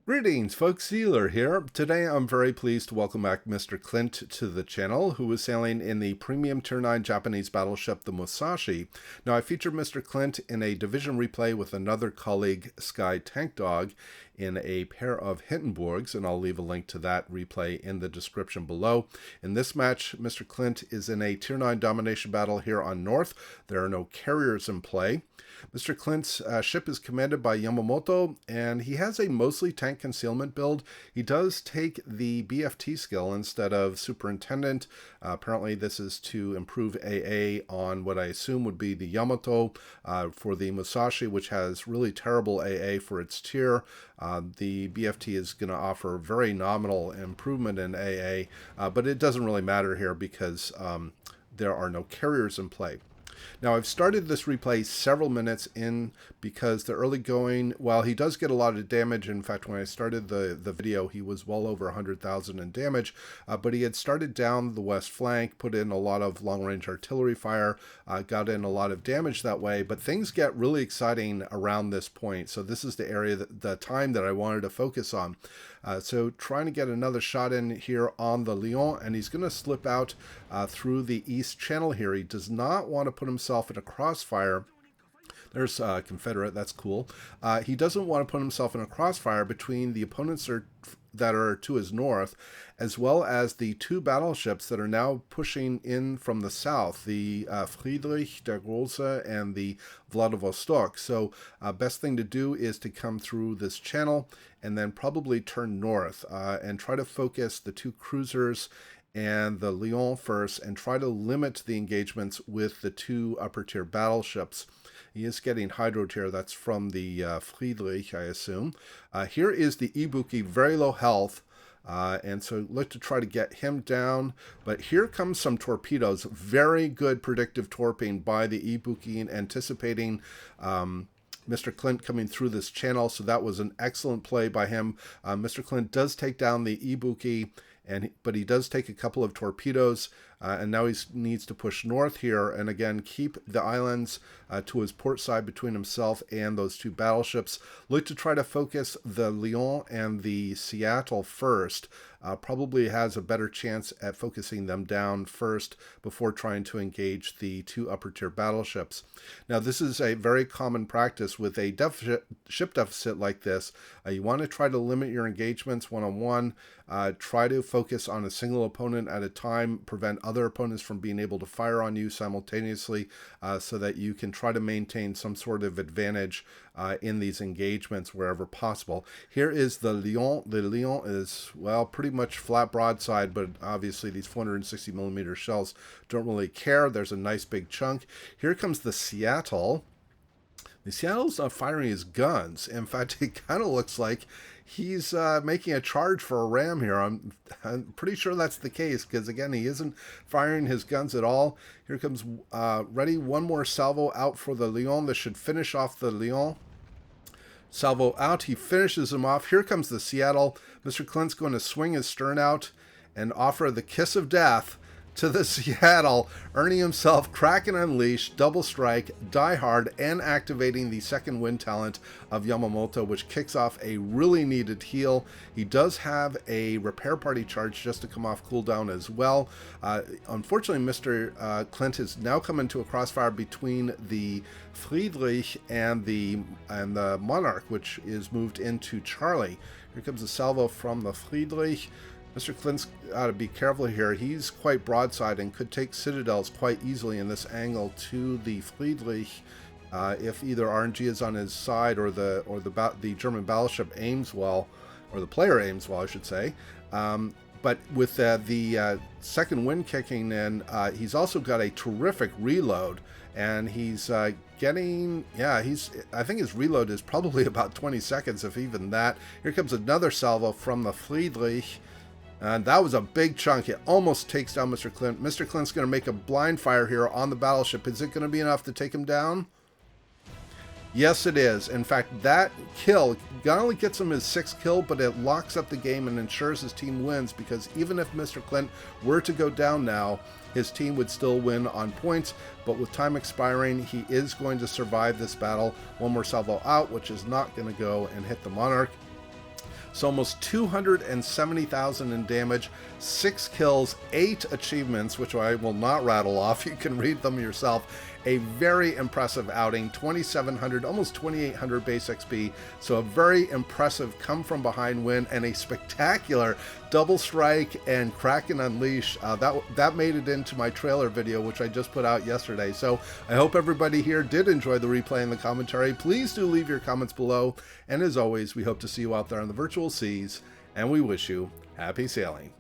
Greetings folks, Iolair here. Today I'm very pleased to welcome back Mr. Clint to the channel, who is sailing in the premium Tier 9 Japanese battleship, the Musashi. Now I featured Mr. Clint in a division replay with another colleague, Sky Tank Dog, in a pair of Hindenburgs, and I'll leave a link to that replay in the description below. In this match, Mr. Clint is in a Tier 9 domination battle here on North. There are no carriers in play. Mr. Clint's ship is commanded by Yamamoto, and he has a mostly tank concealment build. He does take the BFT skill instead of Superintendent. Apparently this is to improve AA on what I assume would be the Yamato. For the Musashi, which has really terrible AA for its tier, the BFT is going to offer very nominal improvement in AA, but it doesn't really matter here because there are no carriers in play. Now, I've started this replay several minutes in because the early going, while he does get a lot of damage, in fact, when I started the video, he was well over 100,000 in damage, but he had started down the west flank, put in a lot of long-range artillery fire, got in a lot of damage that way, but things get really exciting around this point, so this is the area, the time that I wanted to focus on. So trying to get another shot in here on the Lion, and he's going to slip out through the east channel here. He does not want to put himself in a crossfire. There's Confederate, that's cool. He doesn't want to put himself in a crossfire between the opponents that are to his north, as well as the two battleships that are now pushing in from the south, the Friedrich der Große and the Vladivostok. So best thing to do is to come through this channel and then probably turn north and try to focus the two cruisers and the Lion first and try to limit the engagements with the two upper tier battleships. He is getting hydroed here. That's from the Friedrich, I assume. Here is the Ibuki, very low health. And so look to try to get him down. But here comes some torpedoes. Very good predictive torping by the Ibuki, anticipating Mr. Clint coming through this channel. So that was an excellent play by him. Mr. Clint does take down the Ibuki, but he does take a couple of torpedoes, and now he needs to push north here, and again, keep the islands to his port side between himself and those two battleships. Look to try to focus the Lion and the Seattle first. Probably has a better chance at focusing them down first before trying to engage the two upper tier battleships. Now, this is a very common practice with a ship deficit like this. You want to try to limit your engagements one-on-one. Try to focus on a single opponent at a time, prevent other opponents from being able to fire on you simultaneously, so that you can try to maintain some sort of advantage in these engagements wherever possible. Here is the Lion. The Lion is, well, pretty much flat broadside, but obviously these 460 millimeter shells don't really care. There's a nice big chunk. Here comes the Seattle. The Seattle's not firing his guns. In fact, it kind of looks like he's making a charge for a ram here. I'm pretty sure that's the case because, again, he isn't firing his guns at all. Here comes ready. One more salvo out for the Lion. This should finish off the Lion. Salvo out. He finishes him off. Here comes the Seattle. Mr. Clint's going to swing his stern out and offer the kiss of death to the Seattle, earning himself Kraken Unleashed, Double Strike, Die Hard, and activating the second wind talent of Yamamoto, which kicks off a really needed heal. He does have a repair party charge just to come off cooldown as well. Unfortunately, Mr. Clint has now come into a crossfire between the Friedrich and the Monarch, which is moved into Charlie. Here comes a salvo from the Friedrich. Mr. Clint's got to be careful here. He's quite broadside and could take citadels quite easily in this angle to the Friedrich if either RNG is on his side or the German battleship aims well, or the player aims well, I should say. But with the second wind kicking in, he's also got a terrific reload, and he's getting, I think his reload is probably about 20 seconds, if even that. Here comes another salvo from the Friedrich. And that was a big chunk. It almost takes down Mr. Clint. Mr. Clint's going to make a blind fire here on the battleship. Is it going to be enough to take him down? Yes, it is. In fact, that kill not only gets him his 6th kill, but it locks up the game and ensures his team wins, because even if Mr. Clint were to go down now, his team would still win on points. But with time expiring, he is going to survive this battle. One more salvo out, which is not going to go and hit the Monarch. So almost 270,000 in damage, 6 kills, 8 achievements, which I will not rattle off. You can read them yourself. A very impressive outing, 2,700, almost 2,800 base XP. So a very impressive come from behind win and a spectacular double strike and Kraken Unleash. That made it into my trailer video, which I just put out yesterday. So I hope everybody here did enjoy the replay and the commentary. Please do leave your comments below. And as always, we hope to see you out there on the virtual seas, and we wish you happy sailing.